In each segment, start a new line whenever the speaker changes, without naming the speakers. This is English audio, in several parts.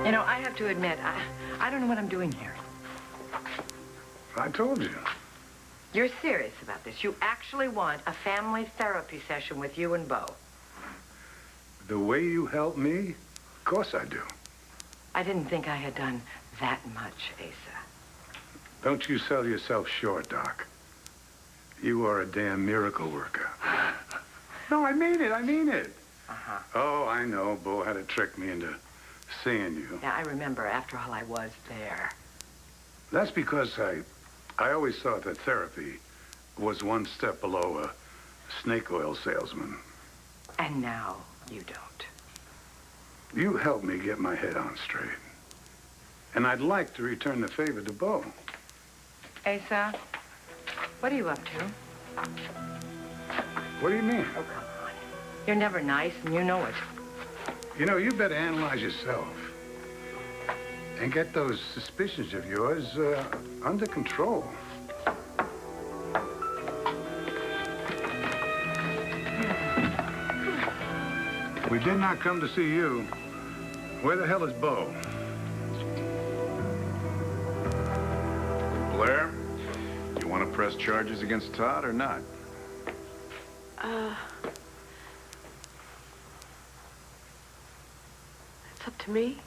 You know, I have to admit, I don't know what I'm doing here.
I told you.
You're serious about this. You actually want a family therapy session with you and Bo.
The way you help me, of course I do.
I didn't think I had done that much, Asa.
Don't you sell yourself short, Doc. You are a damn miracle worker. No, I mean it. I mean it.
Uh-huh.
Oh, I know. Bo had to trick me into seeing you.
Yeah, I remember. After all, I was there.
That's because I always thought that therapy was one step below a snake oil salesman.
And now you don't.
You helped me get my head on straight. And I'd like to return the favor to Bo.
Asa, what are you up to?
What do you mean?
Oh, come on. You're never nice, and you know it.
You know, you better analyze yourself. And get those suspicions of yours under control. We did not come to see you. Where the hell is Bo?
Blair, you want to press charges against Todd or not?
It's up to me?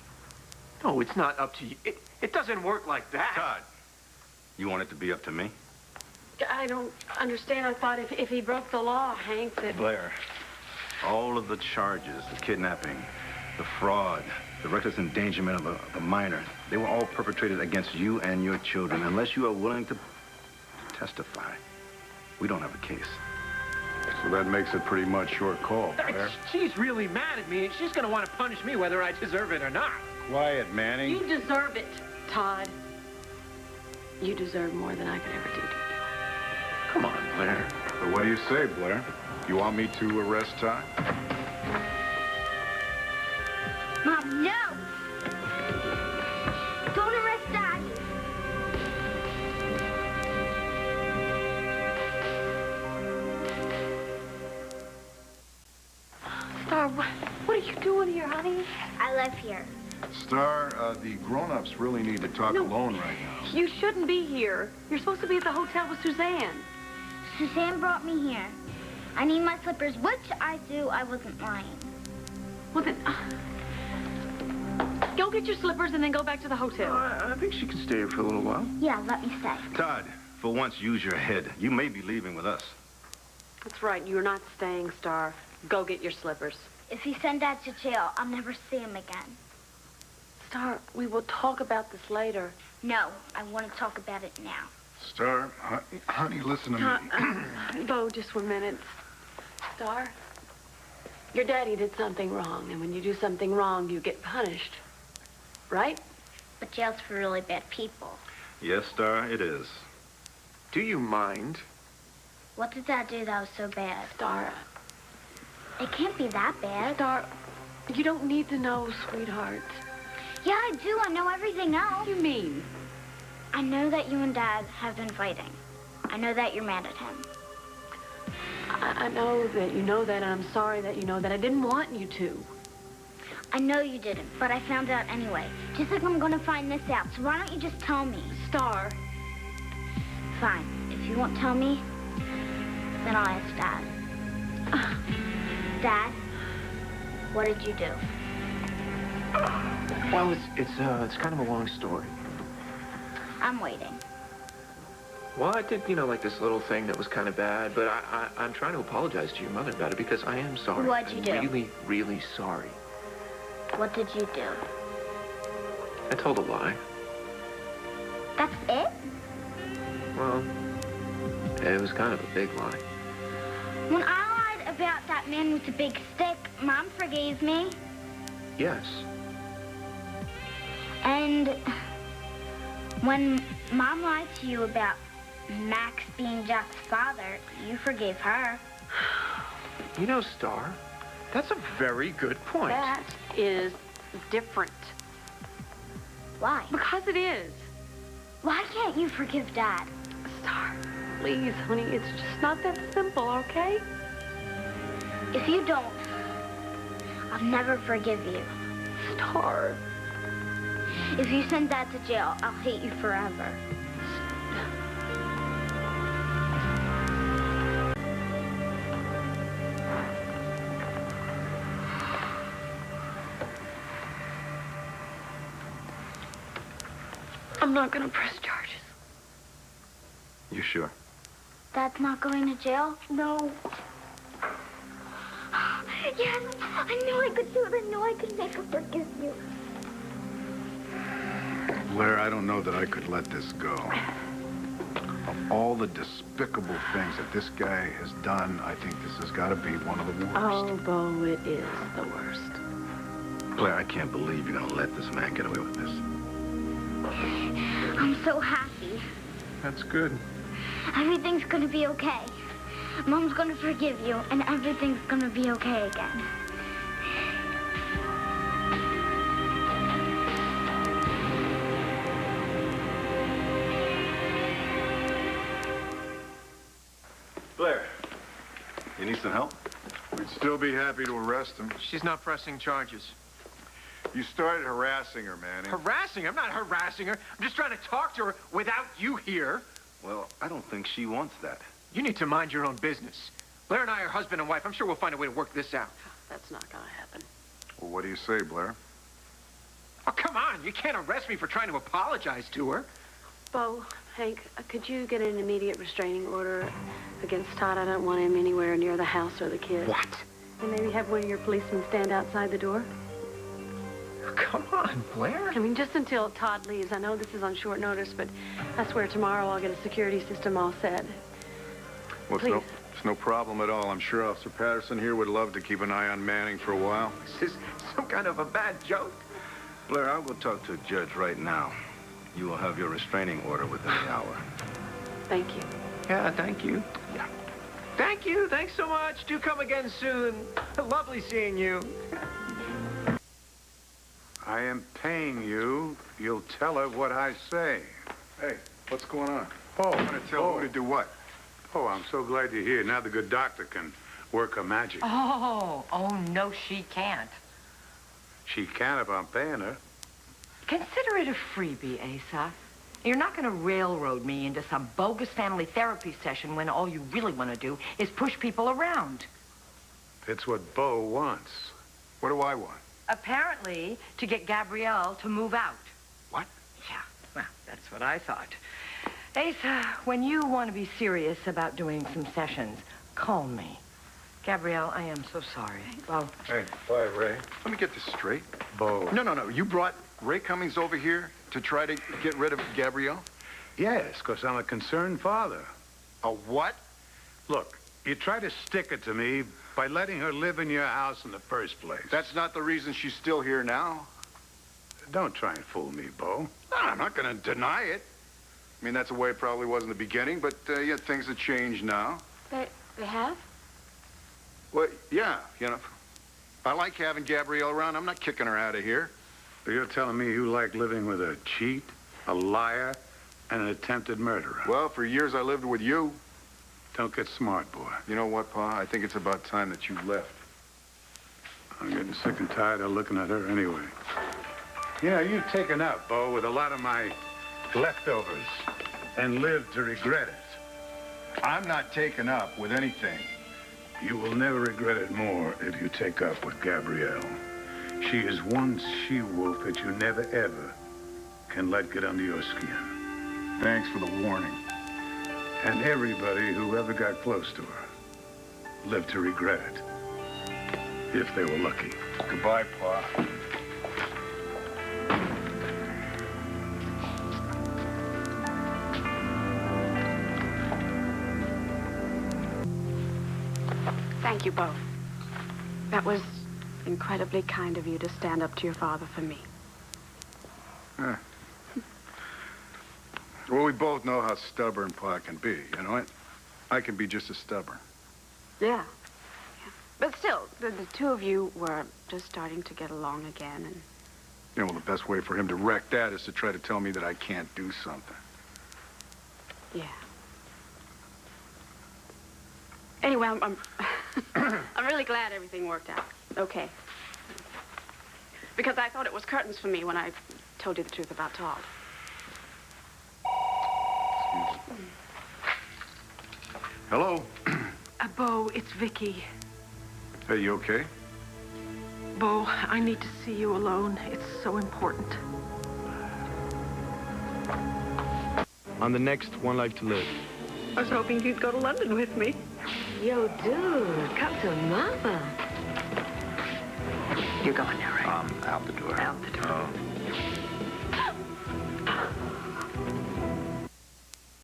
No, it's not up to you. It doesn't work like that.
Todd, you want it to be up to me?
I don't understand. I thought if he broke the law, Hank, that...
Blair, all of the charges, the kidnapping, the fraud, the reckless endangerment of a minor, they were all perpetrated against you and your children. Unless you are willing to testify, we don't have a case. So that makes it pretty much your call, Blair.
She's really mad at me, and she's going to want to punish me whether I deserve it or not.
Quiet, Manning.
You deserve it, Todd. You deserve more than I could ever do to you.
Come on, Blair. So what do you say, Blair? You want me to arrest Todd?
Mom, no! Don't arrest Dad!
Starr, what are you doing here, honey?
I live here.
Starr, the grown-ups really need to talk alone right now.
You shouldn't be here. You're supposed to be at the hotel with Suzanne.
Suzanne brought me here. I need my slippers, which I do. I wasn't lying.
Well, then... go get your slippers and then go back to the hotel.
I think she can stay here for a little while.
Yeah, let me stay.
Todd, for once, use your head. You may be leaving with us.
That's right. You're not staying, Starr. Go get your slippers.
If you send Dad to jail, I'll never see him again.
Starr, we will talk about this later.
No, I want to talk about it now.
Starr, honey, listen to me.
Bo, just 1 minute. Starr, your daddy did something wrong, and when you do something wrong, you get punished. Right?
But jail's for really bad people.
Yes, Starr, it is.
Do you mind?
What did Dad do that was so bad?
Starr.
It can't be that bad.
Starr, you don't need to know, sweetheart.
Yeah, I do. I know everything now.
What do you mean?
I know that you and Dad have been fighting. I know that you're mad at him.
I know that you know that, and I'm sorry that you know that. I didn't want you to.
I know you didn't, but I found out anyway. Just like I'm gonna find this out, so why don't you just tell me?
Starr.
Fine. If you won't tell me, then I'll ask Dad. Dad, what did you do?
Well, it's kind of a long story.
I'm waiting.
Well, I did, you know, like this little thing that was kind of bad, but I'm trying to apologize to your mother about it because I am sorry.
What'd you do?
I'm really, really sorry.
What did you do?
I told a lie.
That's it?
Well, it was kind of a big lie.
When I lied about that man with the big stick, Mom forgave me.
Yes.
And when Mom lied to you about Max being Jack's father, you forgave her.
You know, Starr, that's a very good point.
That is different.
Why?
Because it is.
Why can't you forgive Dad?
Starr, please, honey, it's just not that simple, okay?
If you don't, I'll never forgive you.
Starr.
If you send Dad to jail, I'll hate you forever.
I'm not gonna press charges.
You sure?
Dad's not going to jail? No. Yes, I knew I could do it. I knew I could make her forgive you.
Blair, I don't know that I could let this go. Of all the despicable things that this guy has done, I think this has got to be one of the worst.
Oh, Bo, it is the worst.
Blair, I can't believe you're gonna let this man get away with this.
I'm so happy.
That's good.
Everything's gonna be okay. Mom's gonna forgive you, and everything's gonna be okay again.
Blair, you need some help?
We'd still be happy to arrest him.
She's not pressing charges.
You started harassing her, man.
Harassing her? I'm not harassing her. I'm just trying to talk to her without you here.
Well, I don't think she wants that.
You need to mind your own business. Blair and I are husband and wife. I'm sure we'll find a way to work this out.
That's not gonna happen.
Well, what do you say, Blair?
Oh, come on. You can't arrest me for trying to apologize to her.
Bo, Hank, could you get an immediate restraining order against Todd? I don't want him anywhere near the house or the kids.
What?
And maybe have one of your policemen stand outside the door?
Come on, Blair.
I mean, just until Todd leaves. I know this is on short notice, but I swear tomorrow I'll get a security system all set.
Well,
Please.
it's no problem at all. I'm sure Officer Patterson here would love to keep an eye on Manning for a while.
Is this some kind of a bad joke?
Blair, I'll go talk to a judge right now. You will have your restraining order within the hour.
Thank you.
Yeah, thank you.
Yeah.
Thank you. Thanks so much. Do come again soon. Lovely seeing you.
I am paying you. You'll tell her what I say. Hey, what's going on? Oh, I'm going to tell her to do what? Oh, I'm so glad you're here. Now the good doctor can work her magic.
Oh, no, she can't.
She can if I'm paying her.
Consider it a freebie, Asa. You're not going to railroad me into some bogus family therapy session when all you really want to do is push people around.
It's what Bo wants. What do I want?
Apparently, to get Gabrielle to move out.
What?
Yeah, well, that's what I thought. Asa, when you want to be serious about doing some sessions, call me. Gabrielle, I am so sorry. Well,
Hey, bye, Ray. Let me get this straight. Bo.
No. You brought Ray Cummings over here to try to get rid of Gabrielle?
Yes, because I'm a concerned father.
A what?
Look, you try to stick it to me by letting her live in your house in the first place.
That's not the reason she's still here now.
Don't try and fool me, Bo.
No, I'm not going to deny it. I mean, that's the way it probably was in the beginning, but yeah, things have changed now.
They have?
Well, yeah, you know, I like having Gabrielle around. I'm not kicking her out of here.
So you're telling me you like living with a cheat, a liar, and an attempted murderer?
Well, for years I lived with you.
Don't get smart, boy.
You know what, Pa? I think it's about time that you left.
I'm getting sick and tired of looking at her anyway. You know, you've taken up, Bo, with a lot of my leftovers and lived to regret it.
I'm not taken up with anything.
You will never regret it more if you take up with Gabrielle. She is one she-wolf that you never, ever can let get under your skin.
Thanks for the warning.
And everybody who ever got close to her lived to regret it, if they were lucky.
Goodbye, Pa.
Thank you, Bo. That was incredibly kind of you to stand up to your father for me.
Well, we both know how stubborn Pa can be, you know? I can be just as stubborn.
Yeah. But still, the two of you were just starting to get along again, and...
You know, well, the best way for him to wreck that is to try to tell me that I can't do something.
Yeah. Anyway, I'm I'm really glad everything worked out. Okay. Because I thought it was curtains for me when I told you the truth about Todd.
Hello?
Bo, it's Viki.
Hey, you okay?
Bo, I need to see you alone. It's so important.
On the next One Life to Live.
I was hoping you'd go to London with me.
Yo, dude, come to Mama. You're going now, right?
Out the door.
Out the door.
Oh.